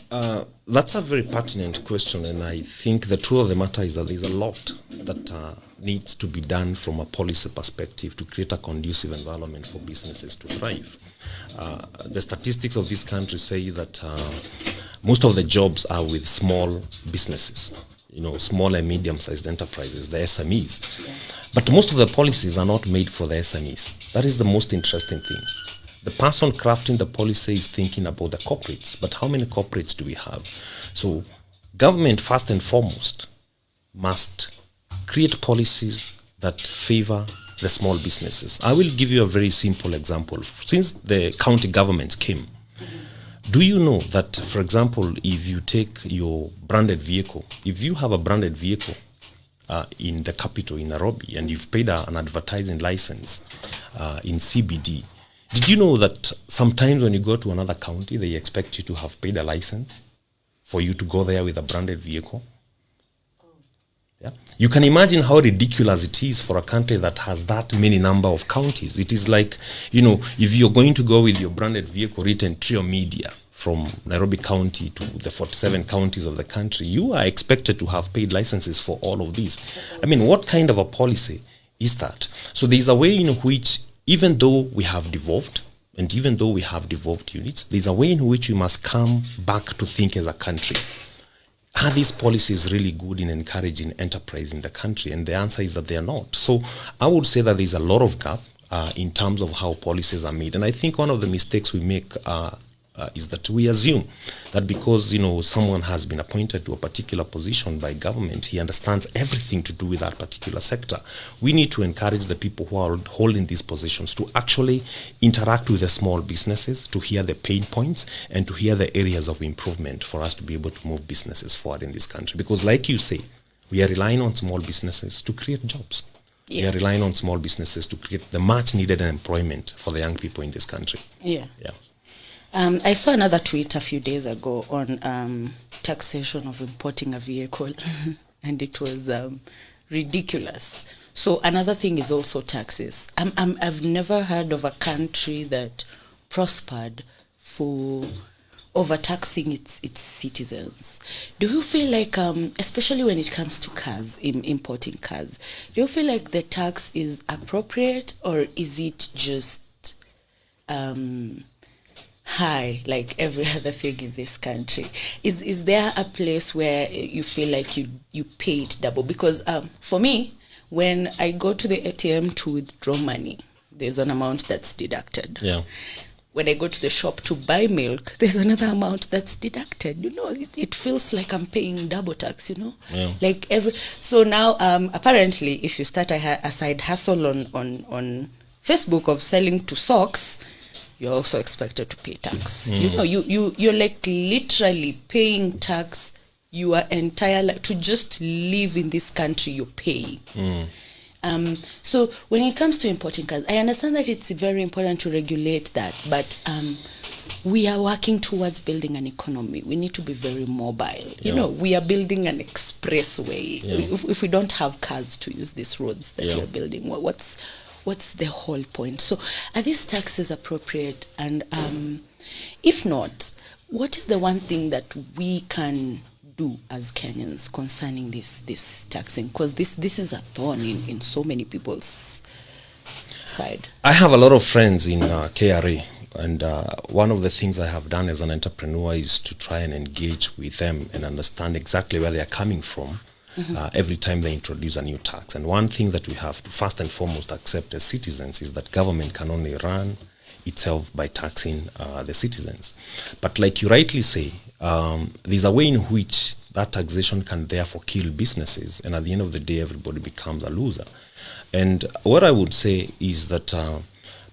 That's a very pertinent question, and I think the truth of the matter is that there's a lot that needs to be done from a policy perspective to create a conducive environment for businesses to thrive. The statistics of this country say that most of the jobs are with small businesses, small and medium-sized enterprises, the SMEs. Yeah. But most of the policies are not made for the SMEs. That is the most interesting thing. The person crafting the policy is thinking about the corporates, but how many corporates do we have? So government, first and foremost, must create policies that favor the small businesses. I will give you a very simple example. Since the county governments came, do you know that, for example, if you take your branded vehicle, if you have a branded vehicle in the capital, in Nairobi, and you've paid an advertising license in CBD, did you know that sometimes when you go to another county, they expect you to have paid a license for you to go there with a branded vehicle? Yeah. You can imagine how ridiculous it is for a country that has that many number of counties. It is like, if you're going to go with your branded vehicle written Trio Media from Nairobi County to the 47 counties of the country, you are expected to have paid licenses for all of these. I mean, what kind of a policy is that? So there's a way in which, even though we have devolved, and even though we have devolved units, there's a way in which we must come back to think as a country. Are these policies really good in encouraging enterprise in the country? And the answer is that they are not. So I would say that there's a lot of gap in terms of how policies are made. And I think one of the mistakes we make is that we assume that because someone has been appointed to a particular position by government, he understands everything to do with that particular sector. We need to encourage the people who are holding these positions to actually interact with the small businesses, to hear the pain points and to hear the areas of improvement for us to be able to move businesses forward in this country. Because like you say, we are relying on small businesses to create jobs. Yeah. We are relying on small businesses to create the much needed employment for the young people in this country. Yeah. I saw another tweet a few days ago on taxation of importing a vehicle, and it was ridiculous. So another thing is also taxes. I've never heard of a country that prospered for overtaxing its citizens. Do you feel like, especially when it comes to cars, importing cars, do you feel like the tax is appropriate, or is it just high like every other thing in this country? Is there a place where you feel like you paid double? Because for me, when I go to the ATM to withdraw money, there's an amount that's deducted. Yeah. When I go to the shop to buy milk, there's another amount that's deducted. It feels like I'm paying double tax, Yeah. Like so now apparently if you start a side hustle on Facebook of selling to socks, you're also expected to pay tax. You're like literally paying tax your entire life. To just live in this country, you're paying. So when it comes to importing cars, I understand that it's very important to regulate that, but we are working towards building an economy. We need to be very mobile. We are building an expressway. If we don't have cars to use these roads that we're building, what's the whole point? So are these taxes appropriate? And if not, what is the one thing that we can do as Kenyans concerning this taxing? Because this is a thorn in so many people's side. I have a lot of friends in KRA, and one of the things I have done as an entrepreneur is to try and engage with them and understand exactly where they are coming from. Every time they introduce a new tax. And one thing that we have to first and foremost accept as citizens is that government can only run itself by taxing the citizens. But like you rightly say, there's a way in which that taxation can therefore kill businesses, and at the end of the day, everybody becomes a loser. And what I would say is that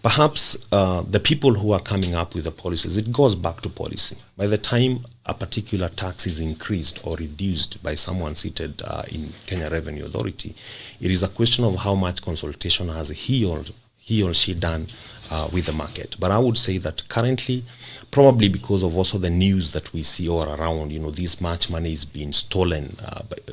perhaps the people who are coming up with the policies, it goes back to policy. By the time a particular tax is increased or reduced by someone seated in Kenya Revenue Authority, it is a question of how much consultation has he or she done with the market. But I would say that currently, probably because of also the news that we see all around, this much money is being stolen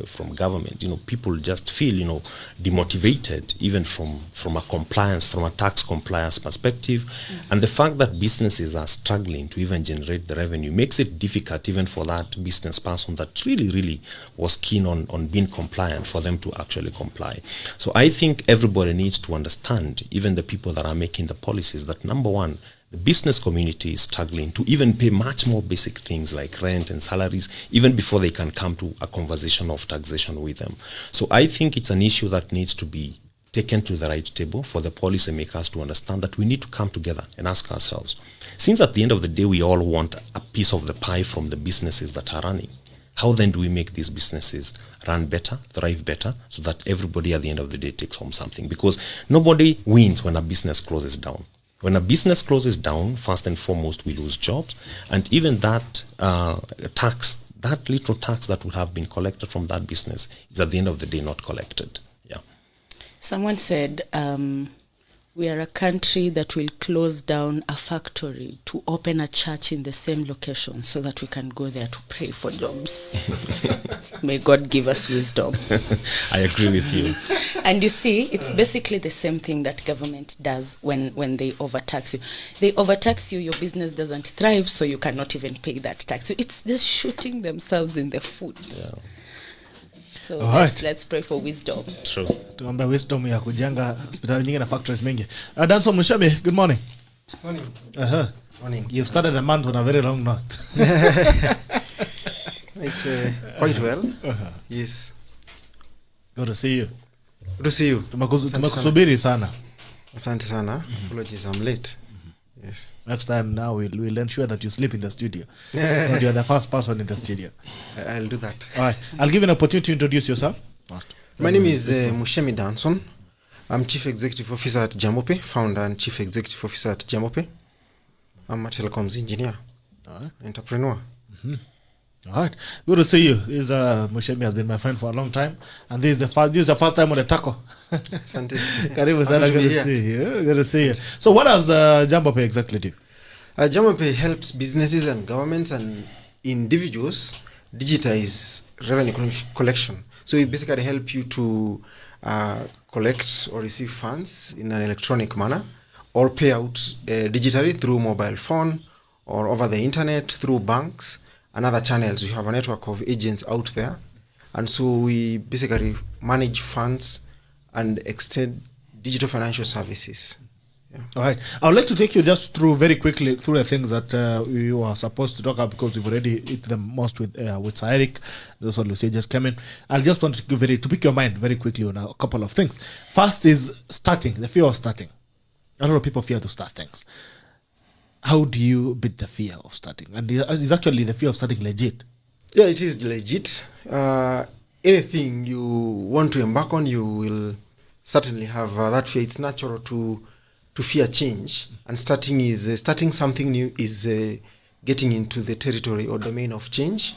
from government, people just feel, demotivated, even from a tax compliance perspective. And the fact that businesses are struggling to even generate the revenue makes it difficult even for that business person that really was keen on being compliant, for them to actually comply. So I think everybody needs to understand, even the people that are making the policies, that number one, the business community is struggling to even pay much more basic things like rent and salaries, even before they can come to a conversation of taxation with them. So I think it's an issue that needs to be taken to the right table for the policymakers to understand that we need to come together and ask ourselves, since at the end of the day we all want a piece of the pie from the businesses that are running, how then do we make these businesses run better, thrive better, so that everybody at the end of the day takes home something? Because nobody wins when a business closes down. When a business closes down, first and foremost, we lose jobs. And even that tax, that little tax that would have been collected from that business is at the end of the day not collected. Yeah. Someone said, we are a country that will close down a factory to open a church in the same location so that we can go there to pray for jobs. May God give us wisdom. I agree with you. And you see, it's basically the same thing that government does when they overtax you. They overtax you, your business doesn't thrive, so you cannot even pay that tax. So it's just shooting themselves in the foot. Yeah. So let's pray for wisdom. True. Tuombe wisdom ya kujenga hospitali nyingi na factories mingi. Danso Muchemi, good morning. Morning. Morning. You've started the month on a very long note. It's quite well. Yes. Good to see you. Good to see you. Tumekusubiri sana. Asante sana. Apologies, I'm late. Yes. Next time now we'll ensure that you sleep in the studio. So you're the first person in the studio. I'll do that. All right. I'll give you an opportunity to introduce yourself. My name is MUCHEMI Danson. I'm Chief Executive Officer at JAMBOPAY, Founder and Chief Executive Officer at JAMBOPAY. I'm a telecoms engineer, entrepreneur. All right. Good to see you. Muchemi has been my friend for a long time. And this is the first time on the taco. Asante. Karibu sana, good to see you. Good to see you. So what does JAMBOPAY exactly do? JAMBOPAY helps businesses and governments and individuals digitize revenue collection. So we basically help you to collect or receive funds in an electronic manner, or pay out digitally through mobile phone or over the internet, through banks and other channels. We have a network of agents out there. And so we basically manage funds and extend digital financial services. Yeah. All right. I would like to take you just through very quickly through the things that you are supposed to talk about, because we've already hit them most with Sir Eric. Those are Lucia just came in. I just want to pick your mind very quickly on a couple of things. First is starting, the fear of starting. A lot of people fear to start things. How do you beat the fear of starting? And is actually the fear of starting legit? Yeah, it is legit. Anything you want to embark on, you will certainly have that fear. It's natural to fear change, and starting something new is getting into the territory or domain of change,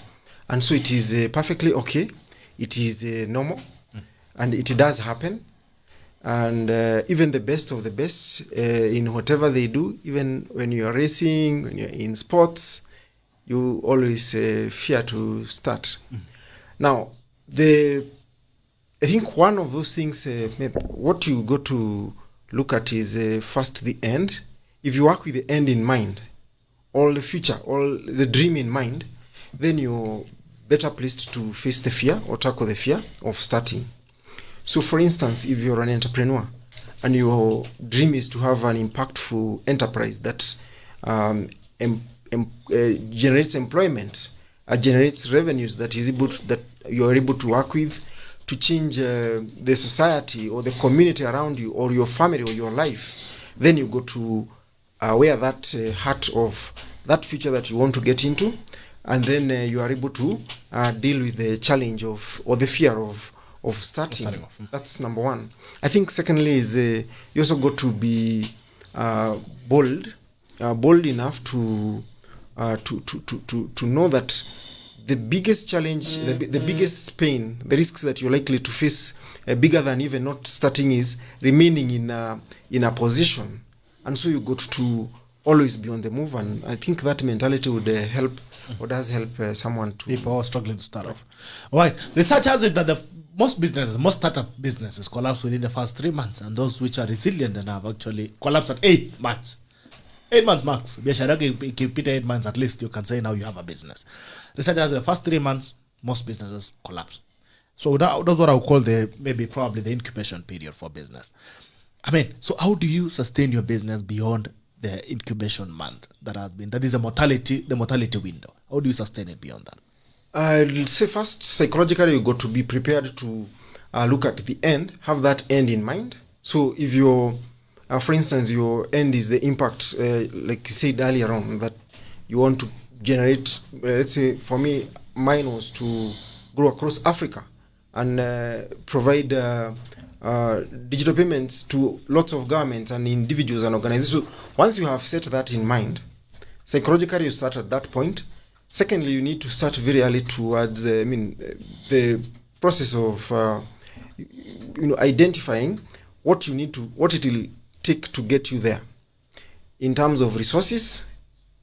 and so it is perfectly okay. It is normal, and it does happen. And even the best of the best in whatever they do, even when you are racing, when you're in sports, you always fear to start. Now, I think one of those things, what you go to look at is first the end. If you work with the end in mind, all the future, all the dream in mind, then you're better placed to face the fear or tackle the fear of starting. So for instance, if you're an entrepreneur and your dream is to have an impactful enterprise that generates employment, generates revenues that you're able to work with to change the society or the community around you or your family or your life, then you go to wear that hat of that future that you want to get into, and then you are able to deal with the challenge of or the fear of starting. That's number one. I think secondly is you also got to be bold enough to know that the biggest challenge, the biggest pain, the risks that you're likely to face, bigger than even not starting, is remaining in a position and so you got to always be on the move. And I think that mentality would help, or does help someone to people are struggling to start off. All right. Research has it that most startup businesses collapse within the first 3 months, and those which are resilient and have actually collapsed at 8 months. 8 months max. Keep it 8 months at least, you can say now you have a business. Research has the first 3 months, most businesses collapse. So that's what I would call probably the incubation period for business. I mean, so how do you sustain your business beyond the incubation month that is the mortality window? How do you sustain it beyond that? I'll say first, psychologically, you got to be prepared to look at the end, have that end in mind. So if for instance, your end is the impact, like you said earlier on, that you want to generate, let's say for me, mine was to grow across Africa and provide digital payments to lots of governments and individuals and organizations. So once you have set that in mind, psychologically you start at that point. Secondly, you need to start very early towards the process of identifying what it will take to get you there in terms of resources,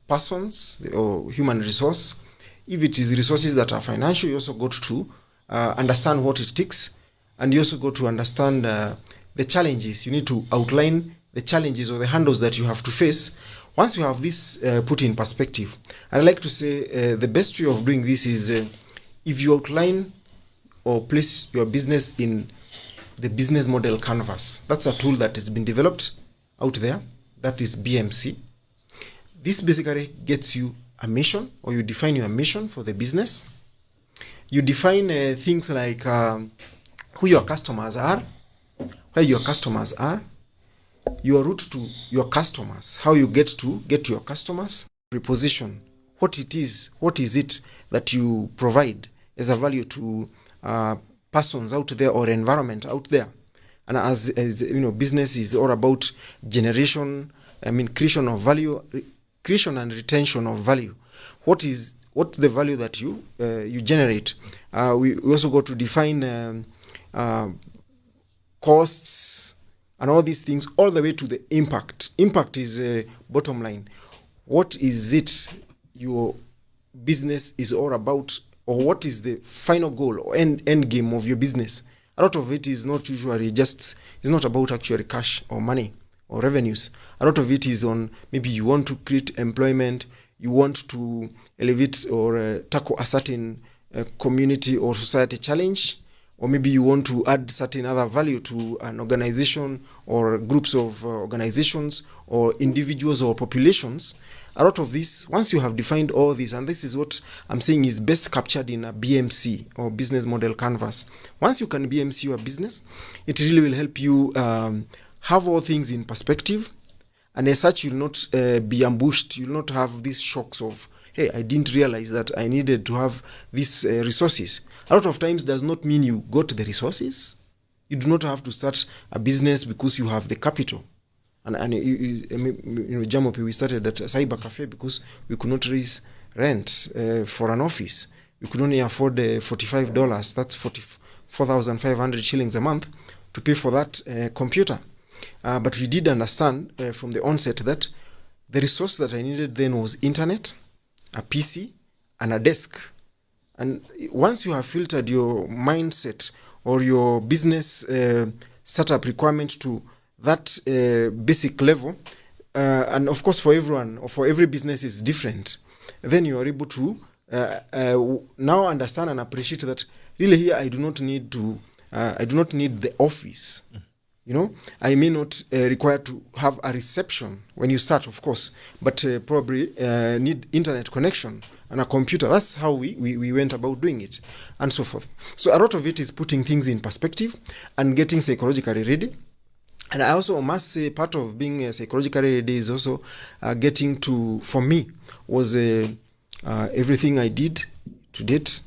persons or human resource. If it is resources that are financial, you also got to understand what it takes, and you also got to understand the challenges. You need to outline the challenges or the handles that you have to face. Once you have this put in perspective, I like to say the best way of doing this is if you outline or place your business in the business model canvas. That's a tool that has been developed out there. That is BMC. This basically gets you a mission, or you define your mission for the business. You define things like who your customers are, where your customers are, your route to your customers, how you get to your customers, reposition, what is it that you provide as a value to persons out there or environment out there. And as business is all about creation of value, creation and retention of value. What's the value that you generate? We also got to define costs and all these things, all the way to the impact. Impact is bottom line. What is it your business is all about, or what is the final goal or end game of your business? A lot of it is not usually it's not about actually cash or money or revenues. A lot of it is on, maybe you want to create employment, you want to elevate or tackle a certain community or society challenge, or maybe you want to add certain other value to an organization or groups of organizations or individuals or populations. A lot of this, once you have defined all this, and this is what I'm saying is best captured in a BMC or business model canvas. Once you can BMC your business, it really will help you have all things in perspective, and as such you'll not be ambushed. You'll not have these shocks of, hey, I didn't realize that I needed to have these resources. A lot of times does not mean you got the resources. You do not have to start a business because you have the capital. And JAMBOPAY, we started at a cyber cafe because we could not raise rent for an office. We could only afford $45. That's 4,500 shillings a month to pay for that computer. But we did understand from the onset that the resource that I needed then was internet, a PC, and a desk. And once you have filtered your mindset or your business setup requirement to that basic level, and of course for everyone or for every business is different, then you are able to now understand and appreciate that really here I do not need the office. I may not require to have a reception when you start, of course, but probably need internet connection and a computer. That's how we went about doing it, and so forth. So a lot of it is putting things in perspective and getting psychologically ready. And I also must say part of being psychologically ready is also getting to, for me, was everything I did to date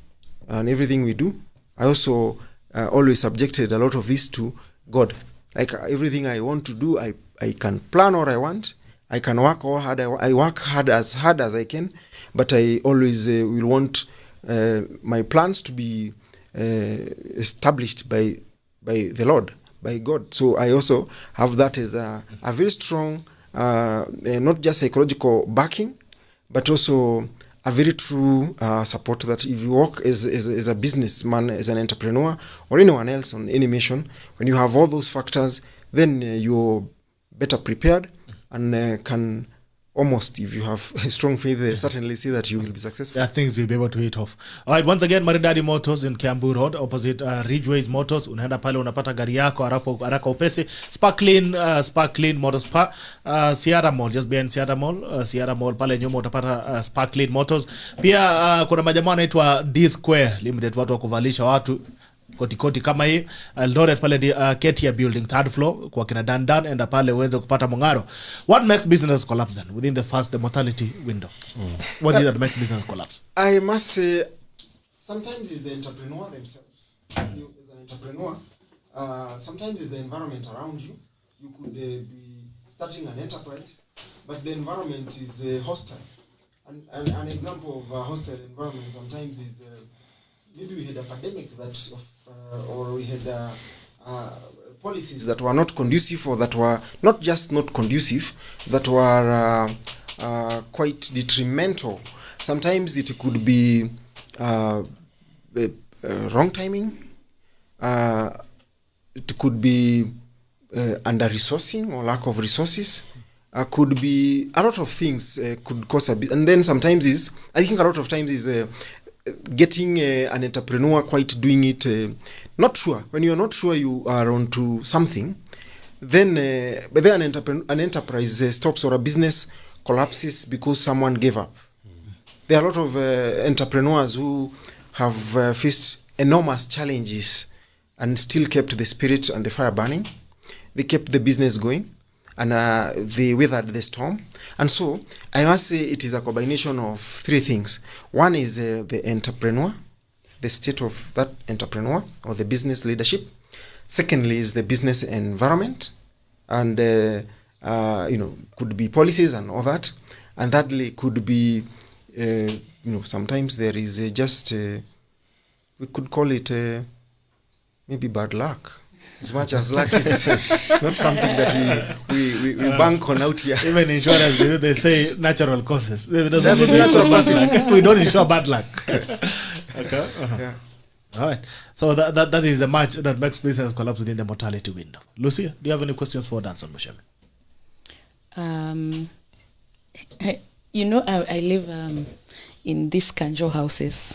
and everything we do. I also always subjected a lot of this to God. Like everything I want to do, I can plan all I want. I can work all hard. I work hard as I can, but I always will want my plans to be established by the Lord, by God. So I also have that as a very strong not just psychological backing, but also a very true support that if you work as a businessman, as an entrepreneur, or anyone else on any mission, when you have all those factors, then you're better prepared and can almost, if you have a strong faith, certainly see that you will be successful. Yeah, things you'll be able to hit off. All right, once again, Maridadi Motors in Kiambu Road, opposite Ridgeways Motors. Unaenda pale unapata gari yako haraka upesi. Sparkling Motor Spa. Sierra Mall, just behind Sierra Mall. Sierra Mall pale nyuma utapata Sparkling Motors. Pia kuna majamaa anaitwa D Square Limited, watu wa kuvalisha watu koti kama hii. Eldoret pale di Ketia Building, 3rd floor, kwa kina Dan enda pale uweze kupata mongaro. What makes business collapse then within the mortality window? What is it that makes business collapse? I must say, sometimes it's the entrepreneur themselves. You, as an entrepreneur, sometimes it's the environment around you. You could be starting an enterprise, but the environment is hostile. And an example of a hostile environment sometimes is maybe we had a pandemic that, or we had policies that were not conducive, or that were not just not conducive, that were quite detrimental. Sometimes it could be wrong timing. It could be under-resourcing or lack of resources. Could be a lot of things could cause a bit. And then sometimes I think a lot of times is getting an entrepreneur quite doing it not sure. When you're not sure you are onto something, then but then an enterprise stops, or a business collapses because someone gave up. There are a lot of entrepreneurs who have faced enormous challenges and still kept the spirit and the fire burning. They kept the business going, and they weathered the storm. And so I must say it is a combination of three things. One is the entrepreneur, the state of that entrepreneur or the business leadership. Secondly is the business environment, and could be policies and all that. And thirdly could be sometimes there is just we could call it maybe bad luck. As much as luck is not something that we bank on out here. Even insurance, they say natural causes. Natural causes. We don't insure bad luck. Okay. Yeah. All right. So that is the match that makes business collapse within the mortality window. Lucia, do you have any questions for Danson MUCHEMI? I live in these kanjo houses.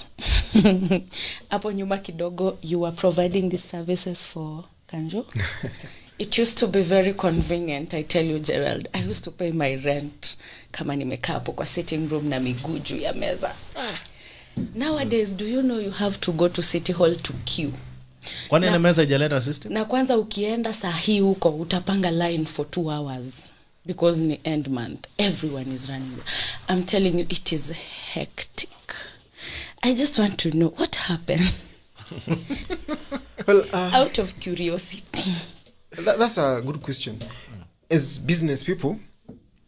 Hapo nyuma kidogo, you were providing these services for kanjo. It used to be very convenient, I tell you, Gerald. I used to pay my rent kama nimekaa hapo kwa sitting room na miguu juu ya meza. Nowadays, do you know you have to go to City Hall to queue? Kwani ina meza ijaleta system? Na kwanza ukienda saa hii huko utapanga line for 2 hours because ni end month. Everyone is running. I'm telling you, it is hectic. I just want to know what happened. Well, out of curiosity. That's a good question. As business people,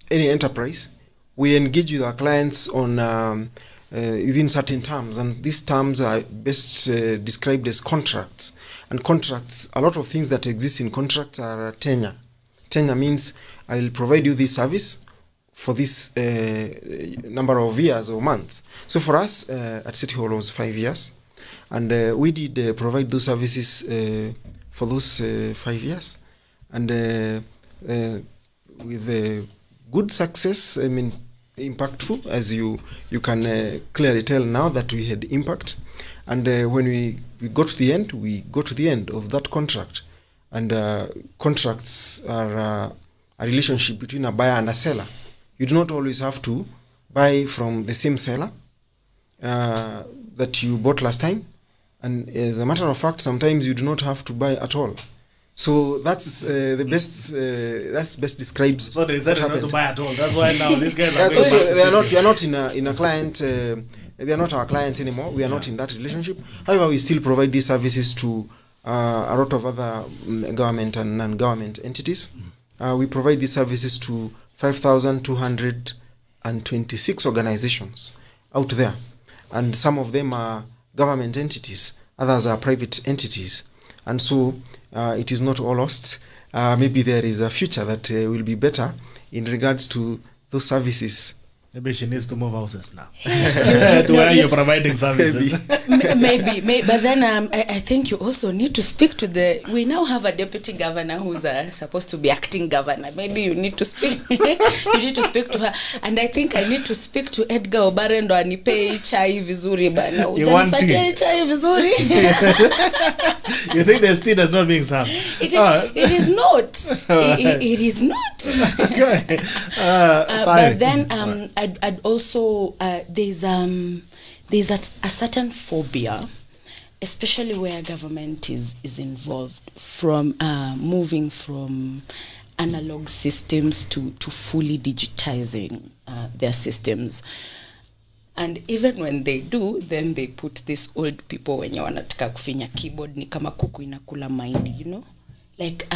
any enterprise, we engage with our clients on within certain terms, and these terms are best described as contracts. And contracts, a lot of things that exist in contracts are tenure. Tenure means I will provide you this service for this number of years or months. So for us at City Hall was 5 years, and we did provide those services for those 5 years, and with good success. I mean, impactful, as you can clearly tell now that we had impact. And when we got to the end, we got to the end of that contract. And contracts are a relationship between a buyer and a seller. You do not always have to buy from the same seller that you bought last time. And as a matter of fact, sometimes you do not have to buy at all. So that's the best. That's best describes. So they said not to buy at all. That's why now these guys are. So they are not. We are not in a client. They are not our clients anymore. We are not in that relationship. However, we still provide these services to a lot of other government and non-government entities. We provide these services to 5,226 organizations out there, and some of them are government entities. Others are private entities, and so. It is not all lost. Maybe there is a future that will be better in regards to those services. Maybe she needs to move houses now to where you're providing services. maybe, but then I think you also need to speak to we now have a deputy governor who's supposed to be acting governor. Maybe you need to speak to her, and I think I need to speak to Edgar Obare ndo anipe chai vizuri bana. Utanipatia chai vizuri. You think the state is not being served? It is not. It is not. Okay. But then I'd also there's a certain phobia, especially where government is involved, from moving from analog systems to fully digitizing their systems. And even when they do, then they put these old people wenye wanataka kufinya keyboard ni kama kuku inakula mind, you know? Like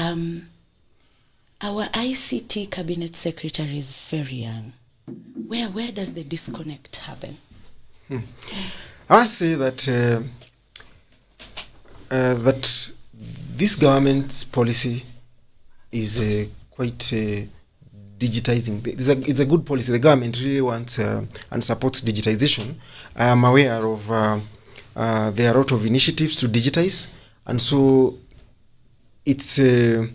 our ICT cabinet secretary is very young. Where does the disconnect happen? I say that that this government's policy is quite digitizing. It's a good policy. The government really wants and supports digitization. I am aware of there are a lot of initiatives to digitize, and so it's a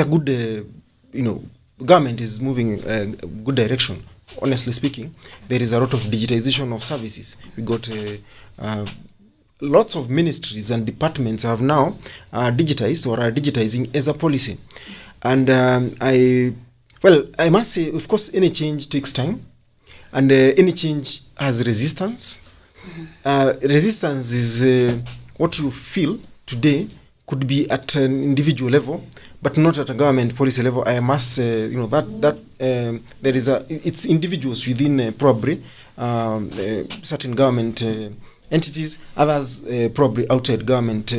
good government is moving in a good direction. Honestly speaking, there is a lot of digitization of services. We got lots of ministries and departments have now digitized or are digitizing as a policy. And I must say, of course, any change takes time, and any change has resistance. Resistance is what you feel today could be at an individual level, but not at a government policy level. I must say, there is it's individuals within probably certain government entities, others probably outside government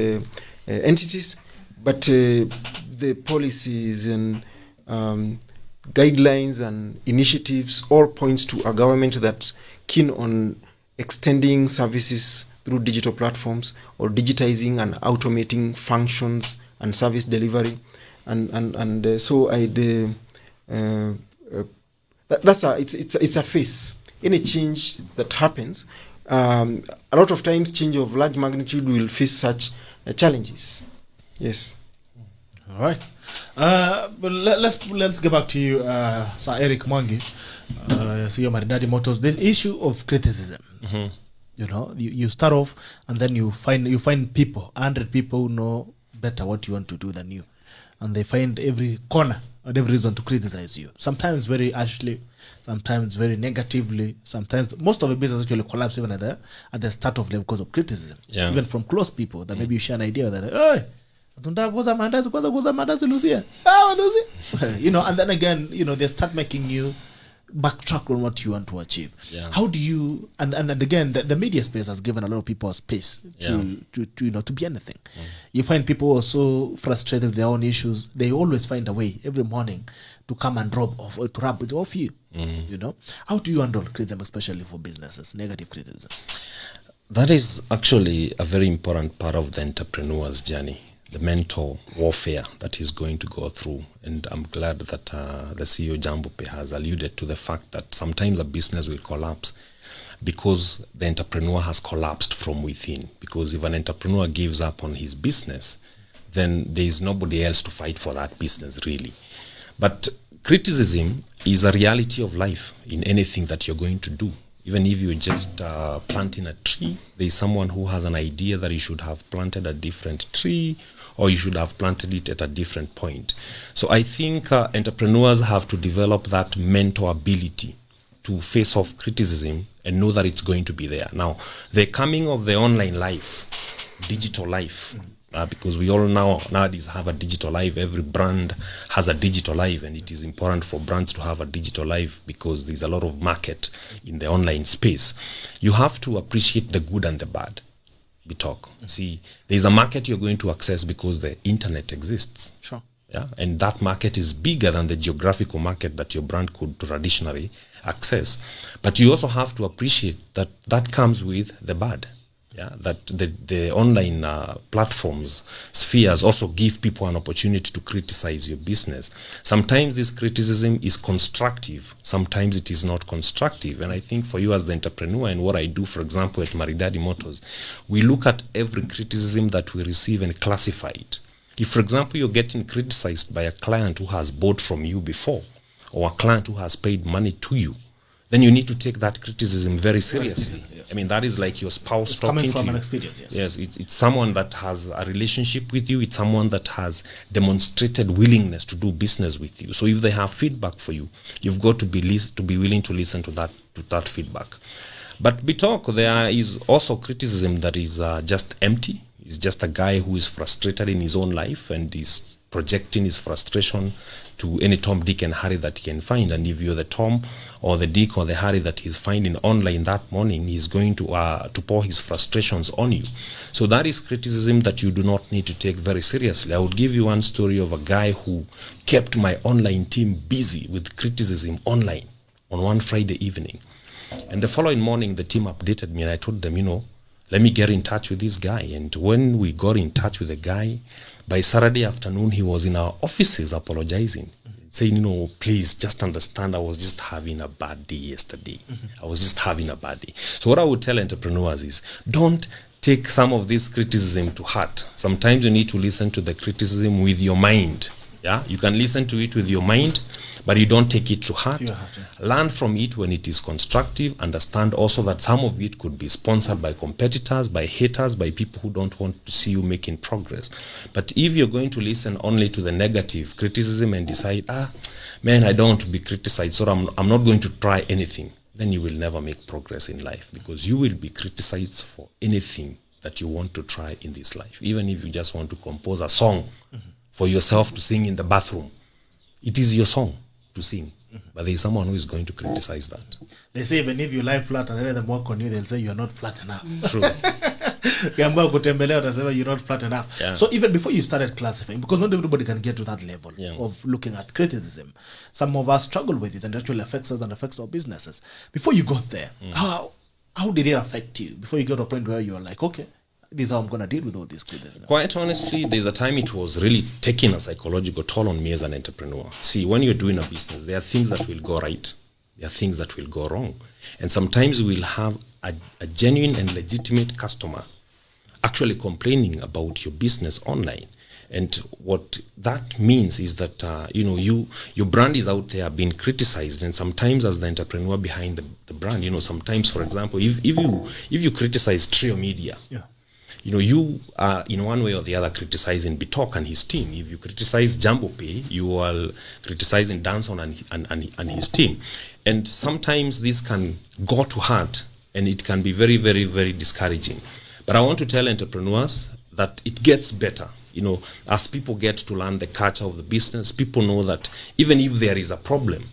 entities, but the policies and guidelines and initiatives all points to a government that's keen on extending services through digital platforms or digitizing and automating functions and service delivery. And so it's a phase. Any change that happens, a lot of times change of large magnitude will face such challenges. Yes. All right. But let's get back to you, Sir Eric MWANGI, CEO MARIDADY Motors. This issue of criticism. Mm-hmm. You start off, and then you find people, 100 people who know better what you want to do than you, and they find every corner and every reason to criticize you. Sometimes very harshly, sometimes very negatively. Sometimes most of the business actually collapse even at the start of them because of criticism. Yeah. Even from close people that maybe you share an idea that, hey, LUCIA. And then again, they start making you backtrack on what you want to achieve. Yeah. How do you and again the media space has given a lot of people space to be anything. You find people are so frustrated with their own issues, they always find a way every morning to come and rub it off you. How do you handle criticism, especially for businesses, negative criticism? That is actually a very important part of the entrepreneur's journey, the mental warfare that he's going to go through. And I'm glad that the CEO JAMBOPAY has alluded to the fact that sometimes a business will collapse because the entrepreneur has collapsed from within. Because if an entrepreneur gives up on his business, then there is nobody else to fight for that business, really. But criticism is a reality of life in anything that you're going to do. Even if you're just planting a tree, there is someone who has an idea that you should have planted a different tree, or you should have planted it at a different point. So I think entrepreneurs have to develop that mental ability to face off criticism and know that it's going to be there. Now, the coming of the online life, digital life, because we all nowadays have a digital life. Every brand has a digital life, and it is important for brands to have a digital life because there's a lot of market in the online space. You have to appreciate the good and the bad. We talk. See, there's a market you're going to access because the internet exists. Sure. Yeah, and that market is bigger than the geographical market that your brand could traditionally access. But you also have to appreciate that that comes with the bad. Yeah, that the online platforms, spheres also give people an opportunity to criticize your business. Sometimes this criticism is constructive, sometimes it is not constructive. And I think for you as the entrepreneur, and what I do, for example, at Maridadi Motors, we look at every criticism that we receive and classify it. If, for example, you're getting criticized by a client who has bought from you before, or a client who has paid money to you, then you need to take that criticism very seriously. I mean, that is like your spouse It's talking coming to from you. an experience, yes. Yes, it's someone that has a relationship with you. It's someone that has demonstrated willingness to do business with you. So if they have feedback for you, you've got to be willing to listen to that feedback. But Bitok, there is also criticism that is just empty. It's just a guy who is frustrated in his own life and is projecting his frustration to any Tom, Dick, and Harry that he can find. And if you're the Tom or the Dick or the Harry that he's finding online that morning, he's going to pour his frustrations on you. So that is criticism that you do not need to take very seriously. I would give you one story of a guy who kept my online team busy with criticism online on one Friday evening. And the following morning, the team updated me and I told them, let me get in touch with this guy. And when we got in touch with the guy, by Saturday afternoon, he was in our offices apologizing, saying, please just understand, I was just having a bad day yesterday. I was just having a bad day. So what I would tell entrepreneurs is, don't take some of this criticism to heart. Sometimes you need to listen to the criticism with your mind. Yeah, you can listen to it with your mind, but you don't take it to heart. Learn from it when it is constructive. Understand also that some of it could be sponsored by competitors, by haters, by people who don't want to see you making progress. But if you're going to listen only to the negative criticism and decide, man, I don't want to be criticized, so I'm not going to try anything, then you will never make progress in life, because you will be criticized for anything that you want to try in this life. Even if you just want to compose a song for yourself to sing in the bathroom, it is your song to sing, but there is someone who is going to criticize that. They say even if you lie flat and let them work on you, they'll say you're not flat enough. True. You're not flat enough. Yeah. So even before you started classifying, because not everybody can get to that level Yeah. of looking at criticism, some of us struggle with it and it actually affects us and affects our businesses. Before you got there, how did it affect you? Before you got to a point where you're like, okay, this is how I'm going to deal with all these criticism. Quite honestly, there's a time it was really taking a psychological toll on me as an entrepreneur. See, when you're doing a business, there are things that will go right, there are things that will go wrong. And sometimes we'll have a genuine and legitimate customer actually complaining about your business online. And what that means is that your brand is out there being criticized, and sometimes as the entrepreneur behind the brand, sometimes, for example, if you criticize Trio Media, you are in one way or the other criticizing Bitok and his team. If you criticize JAMBOPAY, you are criticizing Danson and his team. And sometimes this can go to heart, and it can be very, very, very discouraging. But I want to tell entrepreneurs that it gets better. As people get to learn the culture of the business, people know that even if there is a problem,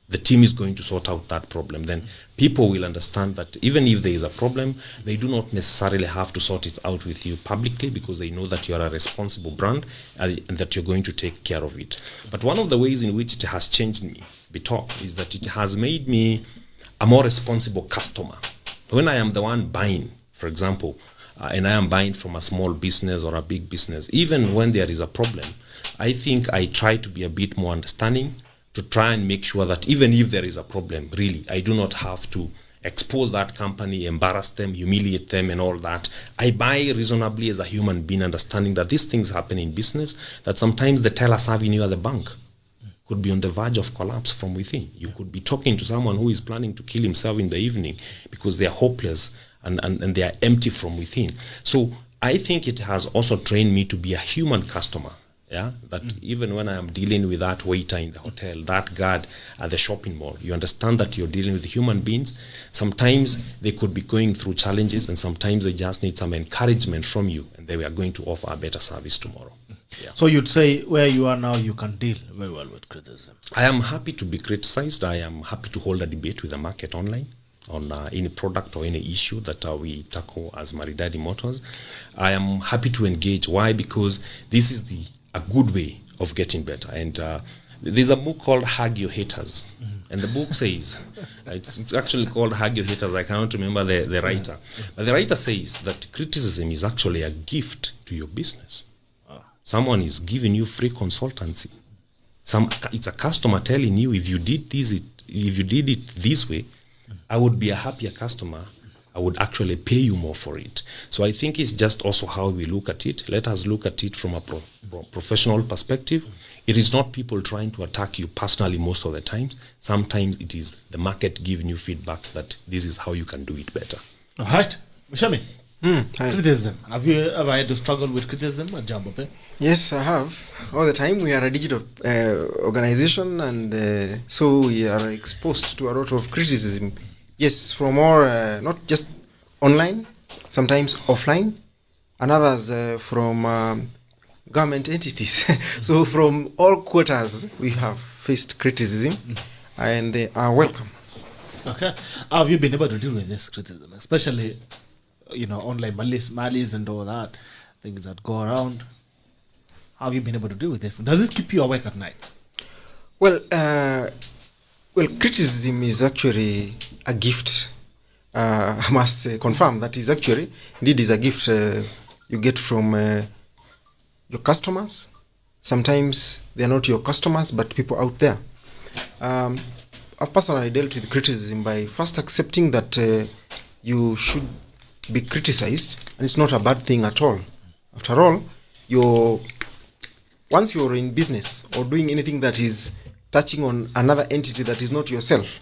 the team is going to sort out that problem. Then people will understand that even if there is a problem, they do not necessarily have to sort it out with you publicly, because they know that you are a responsible brand and that you're going to take care of it. But one of the ways in which it has changed me, Bitok, is that it has made me a more responsible customer. When I am the one buying, for example, and I am buying from a small business or a big business, even when there is a problem, I think I try to be a bit more understanding, to try and make sure that even if there is a problem, really, I do not have to expose that company, embarrass them, humiliate them and all that. I buy reasonably as a human being, understanding that these things happen in business, that sometimes the teller serving you at the bank could be on the verge of collapse from within. You could be talking to someone who is planning to kill himself in the evening because they are hopeless and they are empty from within. So I think it has also trained me to be a human customer. That even when I am dealing with that waiter in the hotel, that guard at the shopping mall, you understand that you're dealing with human beings. Sometimes they could be going through challenges, and sometimes they just need some encouragement from you, and they are going to offer a better service tomorrow. So you'd say where you are now, you can deal very well with criticism. I am happy to be criticized. I am happy to hold a debate with the market online on any product or any issue that we tackle as Maridadi Motors. I am happy to engage. Why? Because this is a good way of getting better. And There's a book called Hug Your Haters. And the book says, it's actually called Hug Your Haters. I cannot remember the writer. But the writer says that criticism is actually a gift to your business. Someone is giving you free consultancy. It's a customer telling you, if you did it this way, I would be a happier customer. I would actually pay you more for it. So I think it's just also how we look at it. Let us look at it from a professional perspective. It is not people trying to attack you personally most of the times. Sometimes it is the market giving you feedback that this is how you can do it better. All right. Muchemi, Hi. criticism. Have you ever had to struggle with criticism at JAMBOPAY? Yes, I have. All the time. We are a digital organization, and so we are exposed to a lot of criticism. Yes, from more, not just online, sometimes offline, and others from government entities. So from all quarters, we have faced criticism, and they are welcome. Okay. How have you been able to deal with this criticism, especially, online malice and all that, things that go around? How have you been able to deal with this? Does it keep you awake at night? Well, criticism is actually a gift. I must confirm that is actually, indeed, is a gift you get from your customers. Sometimes they are not your customers, but people out there. I've personally dealt with criticism by first accepting that you should be criticized, and it's not a bad thing at all. After all, once you're in business or doing anything that is touching on another entity that is not yourself,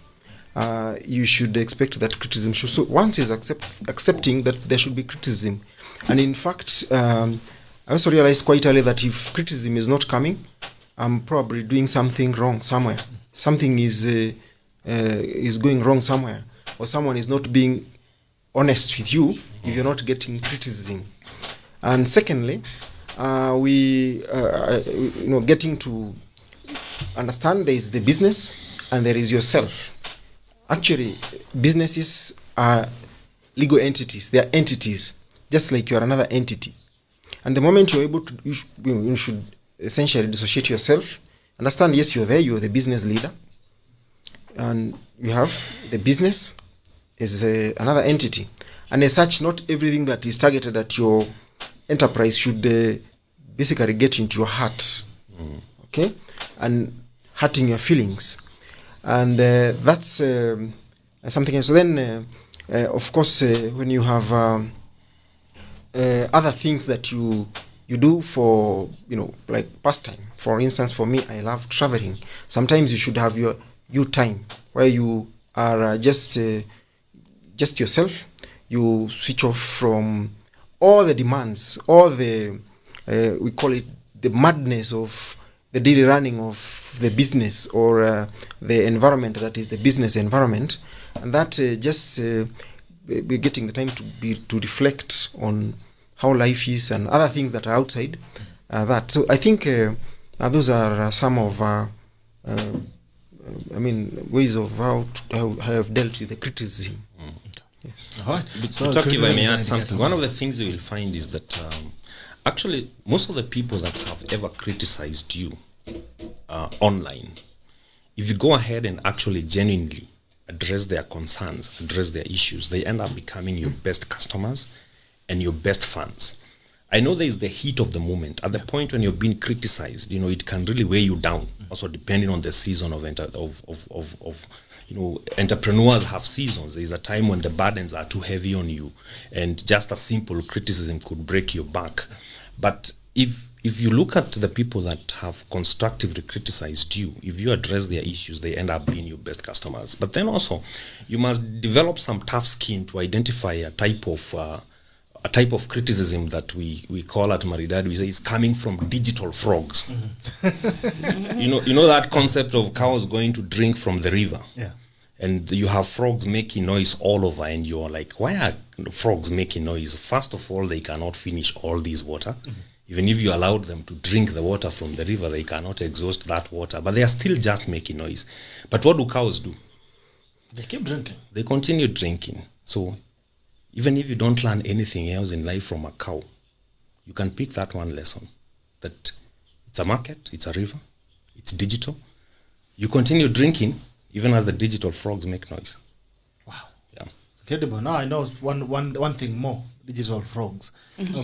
you should expect that criticism should. So once is accepting that there should be criticism, and in fact, I also realized quite early that if criticism is not coming, I'm probably doing something wrong somewhere. Something is going wrong somewhere, or someone is not being honest with you if you're not getting criticism. And secondly, getting to understand there is the business and there is yourself. Actually, businesses are legal entities. They are entities, just like you are another entity. And the moment you're able to, you should essentially dissociate yourself. Understand, yes, you're there, you're the business leader. And you have the business as another entity. And as such, not everything that is targeted at your enterprise should basically get into your heart. Okay? And hurting your feelings. And that's something else. So then, of course, when you have other things that you do for, like pastime. For instance, for me, I love traveling. Sometimes you should have your time where you are just yourself. You switch off from all the demands, all the, we call it the madness of the daily running of the business or the environment that is the business environment, and that just be getting the time to reflect on how life is and other things that are outside that. So I think those are some of ways of how I have dealt with the criticism. Yes. All right. So if I may add something, one of the things you will find is that actually most of the people that have ever criticized you online, if you go ahead and actually genuinely address their concerns, address their issues, they end up becoming your best customers and your best fans. I know there is the heat of the moment. At the point when you're being criticized, it can really weigh you down. Also, depending on the season of entrepreneurs have seasons. There is a time when the burdens are too heavy on you, and just a simple criticism could break your back. But if you look at the people that have constructively criticized you, if you address their issues, they end up being your best customers. But then also, you must develop some tough skin to identify a type of criticism that we call at MARIDADY. We say it's coming from digital frogs. You know that concept of cows going to drink from the river. Yeah. And you have frogs making noise all over, and you're like, why are frogs making noise? First of all, they cannot finish all this water. Even if you allowed them to drink the water from the river, they cannot exhaust that water. But they are still just making noise. But what do cows do? They keep drinking. They continue drinking. So even if you don't learn anything else in life from a cow, you can pick that one lesson. That it's a market, it's a river, it's digital. you continue drinking even as the digital frogs make noise. Wow. Yeah. Incredible. Now I know one thing more. Digital frogs.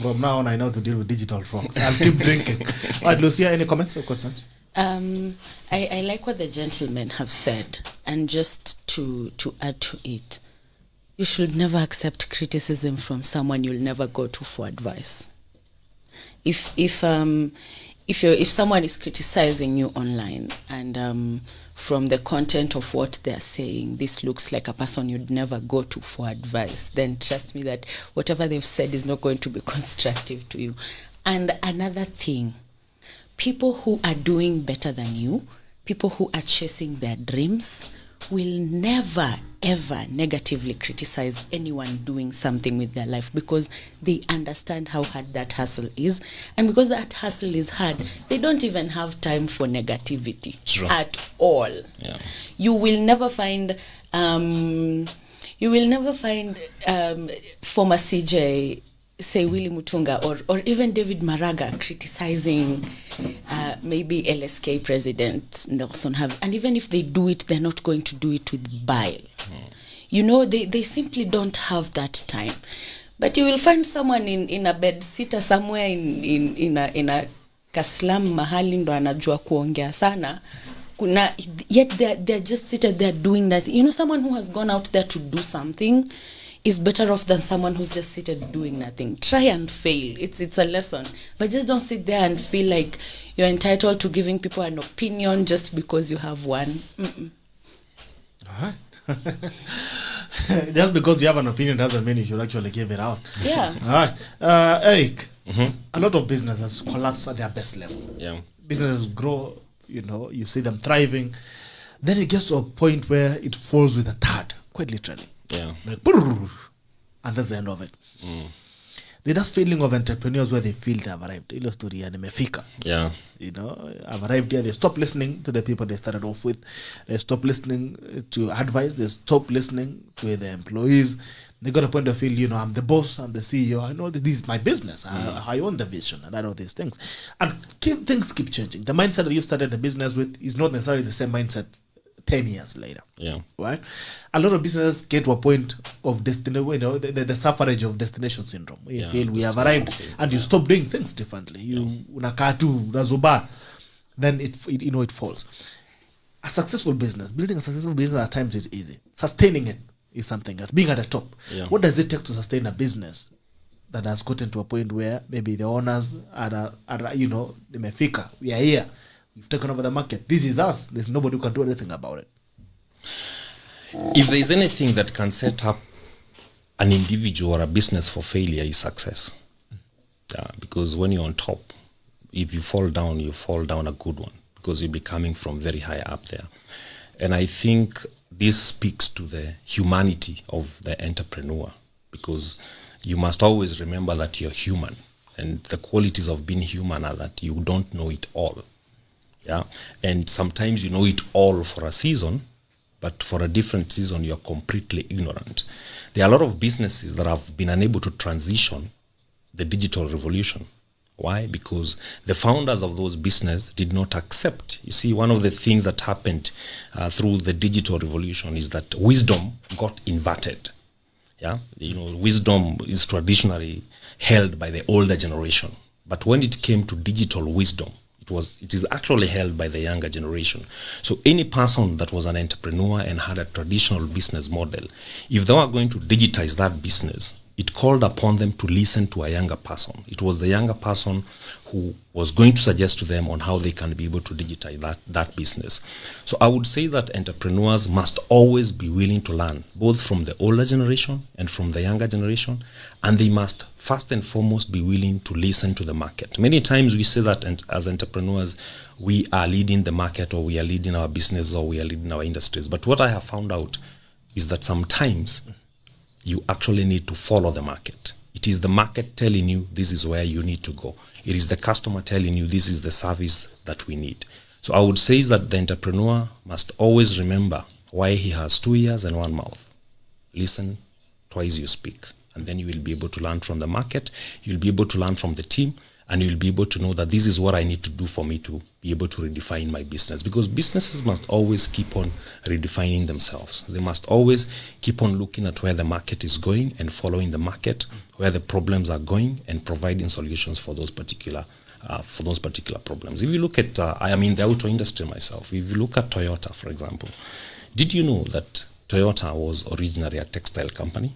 From now on, I know to deal with digital frogs. I'll keep drinking. All right, Lucia, any comments or questions? I like what the gentlemen have said, and just to add to it, you should never accept criticism from someone you'll never go to for advice. If someone is criticizing you online and from the content of what they're saying, this looks like a person you'd never go to for advice, then trust me that whatever they've said is not going to be constructive to you. And another thing, people who are doing better than you, people who are chasing their dreams, will never, ever negatively criticize anyone doing something with their life, because they understand how hard that hustle is. And because that hustle is hard, they don't even have time for negativity at all. Yeah. You will never find former CJ, say Willy Mutunga or even David Maraga criticizing maybe LSK President Nelson Havi. And even if they do it, they're not going to do it with bile. You know, they simply don't have that time. But you will find someone in a bed sitter somewhere in a kaslam mahali ndo anajua kuongea sana. Yet they're just seated there doing that. You know, someone who has gone out there to do something is better off than someone who's just seated doing nothing. Try and fail. It's a lesson. But just don't sit there and feel like you're entitled to giving people an opinion just because you have one. All right. Just because you have an opinion doesn't mean you should actually give it out. Yeah. All right. Eric, a lot of businesses collapse at their best level. Yeah. Businesses grow, you know, you see them thriving. Then it gets to a point where it falls with a thud, quite literally. Yeah. Like, and that's the end of it. There's that feeling of entrepreneurs where they feel they have arrived. Ilo story ya nimefika. Yeah. You know, I've arrived here. They stop listening to the people they started off with. They stop listening to advice. They stop listening to the employees. They got a point of feel, you know, I'm the boss, I'm the CEO. I know that this is my business. I own the vision and I know these things. And things keep changing. The mindset that you started the business with is not necessarily the same mindset 10 years later. Yeah. Right? A lot of businesses get to a point of destination, you know, the suffrage of destination syndrome. You feel we have arrived and you stop doing things differently. You unakatu, unazuba, then it falls. A successful business, building a successful business at times is easy. Sustaining it is something else. Being at the top. Yeah. What does it take to sustain a business that has gotten to a point where maybe the owners are you know, nimefika, we are here. We've taken over the market. This is us. There's nobody who can do anything about it. If there's anything that can set up an individual or a business for failure, is success. Yeah, because when you're on top, if you fall down a good one, because you'll be coming from very high up there. And I think this speaks to the humanity of the entrepreneur, because you must always remember that you're human, and the qualities of being human are that you don't know it all. Yeah, and sometimes you know it all for a season, but for a different season you're completely ignorant. There are a lot of businesses that have been unable to transition the digital revolution. Why? Because the founders of those businesses did not accept. You see, one of the things that happened through the digital revolution is that wisdom got inverted. Yeah, you know, wisdom is traditionally held by the older generation, but when it came to digital wisdom, it is actually held by the younger generation. So any person that was an entrepreneur and had a traditional business model, if they were going to digitize that business, it called upon them to listen to a younger person. It was the younger person who was going to suggest to them on how they can be able to digitize that business. So I would say that entrepreneurs must always be willing to learn, both from the older generation and from the younger generation, and they must first and foremost be willing to listen to the market. Many times we say that as entrepreneurs, we are leading the market, or we are leading our business, or we are leading our industries. But what I have found out is that sometimes you actually need to follow the market. It is the market telling you this is where you need to go. It is the customer telling you this is the service that we need. So I would say that the entrepreneur must always remember why he has 2 ears and 1 mouth. Listen twice you speak, and then you will be able to learn from the market. You'll be able to learn from the team, and you'll be able to know that this is what I need to do for me to be able to redefine my business, because businesses must always keep on redefining themselves. They must always keep on looking at where the market is going and following the market, where the problems are going, and providing solutions for those particular problems. If you look at, I am in the auto industry myself. If you look at Toyota, for example, did you know that Toyota was originally a textile company?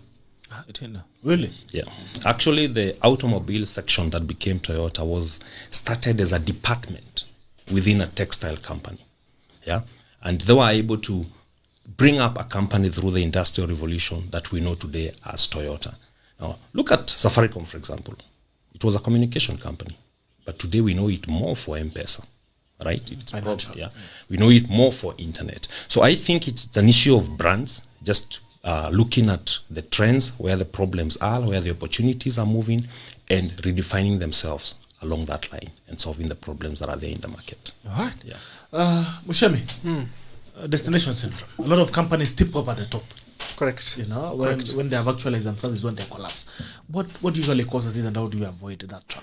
I didn't know. Really? Yeah. Actually, the automobile section that became Toyota was started as a department within a textile company. Yeah. And they were able to bring up a company through the Industrial Revolution that we know today as Toyota. Now, look at Safaricom, for example. It was a communication company, but today we know it more for M-Pesa. Right? It's yeah. We know it more for internet. So I think it's an issue of brands, just looking at the trends, where the problems are, where the opportunities are moving, and redefining themselves along that line and solving the problems that are there in the market. All right. Yeah. Muchemi, destination syndrome. A lot of companies tip over the top. Correct. You know, when they have actualized themselves is when they collapse. What usually causes this, and how do you avoid that trap?